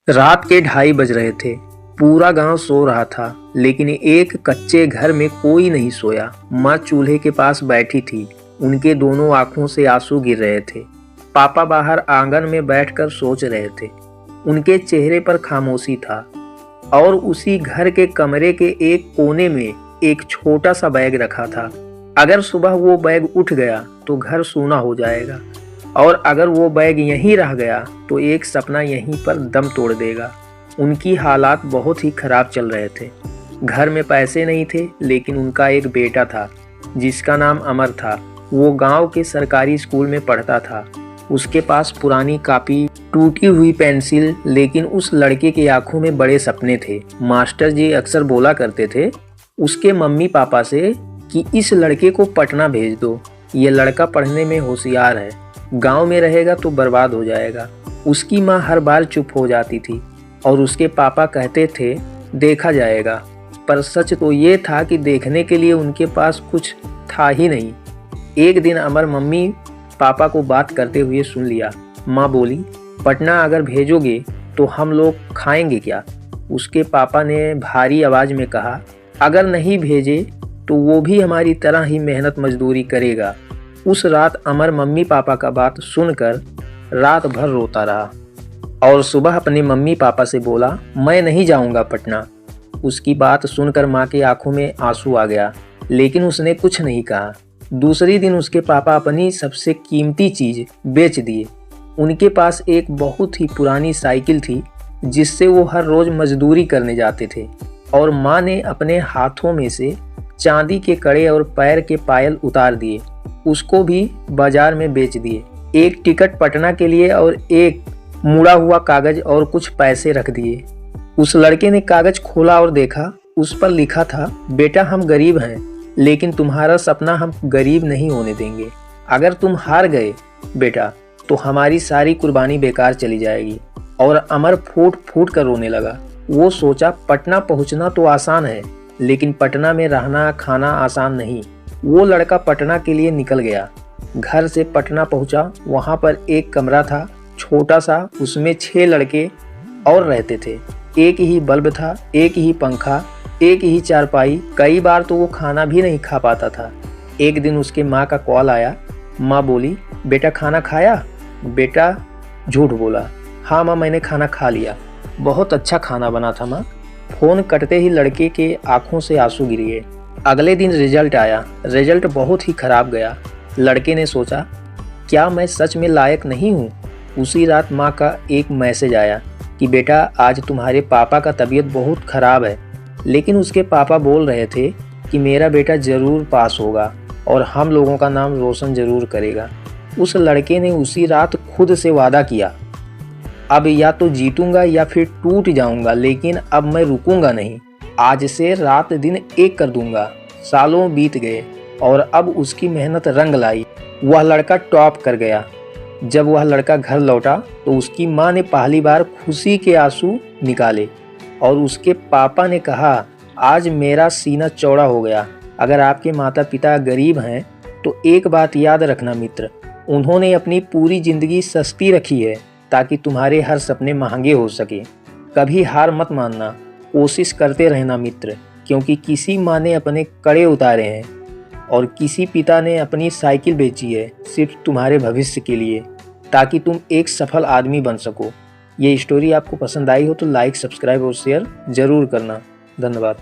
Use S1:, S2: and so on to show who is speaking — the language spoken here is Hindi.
S1: रात के 2:30 बज रहे थे। पूरा गांव सो रहा था, लेकिन एक कच्चे घर में कोई नहीं सोया। माँ चूल्हे के पास बैठी थी। उनके दोनों आंखों से आंसू गिर रहे थे। पापा बाहर आंगन में बैठकर सोच रहे थे। उनके चेहरे पर खामोशी था और उसी घर के कमरे के एक कोने में एक छोटा सा बैग रखा था। अगर सुबह वो बैग उठ गया तो घर सूना हो जाएगा, और अगर वो बैग यहीं रह गया तो एक सपना यहीं पर दम तोड़ देगा। उनकी हालात बहुत ही खराब चल रहे थे। घर में पैसे नहीं थे, लेकिन उनका एक बेटा था जिसका नाम अमर था। वो गांव के सरकारी स्कूल में पढ़ता था। उसके पास पुरानी कॉपी, टूटी हुई पेंसिल, लेकिन उस लड़के की आंखों में बड़े सपने थे। मास्टर जी अक्सर बोला करते थे उसके मम्मी पापा से कि इस लड़के को पटना भेज दो, ये लड़का पढ़ने में होशियार है, गांव में रहेगा तो बर्बाद हो जाएगा। उसकी माँ हर बार चुप हो जाती थी और उसके पापा कहते थे देखा जाएगा, पर सच तो ये था कि देखने के लिए उनके पास कुछ था ही नहीं। एक दिन अमर मम्मी पापा को बात करते हुए सुन लिया। माँ बोली, पटना अगर भेजोगे तो हम लोग खाएंगे क्या? उसके पापा ने भारी आवाज में कहा, अगर नहीं भेजे तो वो भी हमारी तरह ही मेहनत मजदूरी करेगा। उस रात अमर मम्मी पापा का बात सुनकर रात भर रोता रहा और सुबह अपने मम्मी पापा से बोला, मैं नहीं जाऊंगा पटना। उसकी बात सुनकर माँ की आंखों में आंसू आ गया, लेकिन उसने कुछ नहीं कहा। दूसरे दिन उसके पापा अपनी सबसे कीमती चीज बेच दिए। उनके पास एक बहुत ही पुरानी साइकिल थी जिससे वो हर रोज मजदूरी करने जाते थे, और माँ ने अपने हाथों में से चांदी के कड़े और पैर के पायल उतार दिए, उसको भी बाजार में बेच दिए। एक टिकट पटना के लिए और एक मुड़ा हुआ कागज और कुछ पैसे रख दिए। उस लड़के ने कागज खोला और देखा, उस पर लिखा था, बेटा हम गरीब हैं, लेकिन तुम्हारा सपना हम गरीब नहीं होने देंगे। अगर तुम हार गए बेटा तो हमारी सारी कुर्बानी बेकार चली जाएगी। और अमर फूट फूट कर रोने लगा। वो सोचा पटना पहुंचना तो आसान है, लेकिन पटना में रहना खाना आसान नहीं। वो लड़का पटना के लिए निकल गया। घर से पटना पहुंचा। वहां पर एक कमरा था, छोटा सा। उसमें 6 लड़के और रहते थे। एक ही बल्ब था, एक ही पंखा, एक ही चारपाई। कई बार तो वो खाना भी नहीं खा पाता था। एक दिन उसके माँ का कॉल आया। माँ बोली, बेटा खाना खाया? बेटा झूठ बोला, हाँ माँ मैंने खाना खा लिया, बहुत अच्छा खाना बना था माँ। फोन कटते ही लड़के के आंखों से आंसू गिर गए। अगले दिन रिजल्ट आया। रिजल्ट बहुत ही खराब गया। लड़के ने सोचा, क्या मैं सच में लायक नहीं हूँ? उसी रात माँ का एक मैसेज आया कि बेटा आज तुम्हारे पापा का तबीयत बहुत खराब है, लेकिन उसके पापा बोल रहे थे कि मेरा बेटा ज़रूर पास होगा और हम लोगों का नाम रोशन ज़रूर करेगा। उस लड़के ने उसी रात खुद से वादा किया, अब या तो जीतूंगा या फिर टूट जाऊंगा, लेकिन अब मैं रुकूंगा नहीं। आज से रात दिन एक कर दूंगा। सालों बीत गए और अब उसकी मेहनत रंग लाई। वह लड़का टॉप कर गया। जब वह लड़का घर लौटा तो उसकी माँ ने पहली बार खुशी के आंसू निकाले और उसके पापा ने कहा, आज मेरा सीना चौड़ा हो गया। अगर आपके माता पिता गरीब हैं तो एक बात याद रखना मित्र, उन्होंने अपनी पूरी जिंदगी सस्ती रखी है ताकि तुम्हारे हर सपने महंगे हो सके। कभी हार मत मानना, कोशिश करते रहना मित्र, क्योंकि किसी माँ ने अपने कड़े उतारे हैं और किसी पिता ने अपनी साइकिल बेची है सिर्फ तुम्हारे भविष्य के लिए, ताकि तुम एक सफल आदमी बन सको। ये स्टोरी आपको पसंद आई हो तो लाइक, सब्सक्राइब और शेयर जरूर करना। धन्यवाद।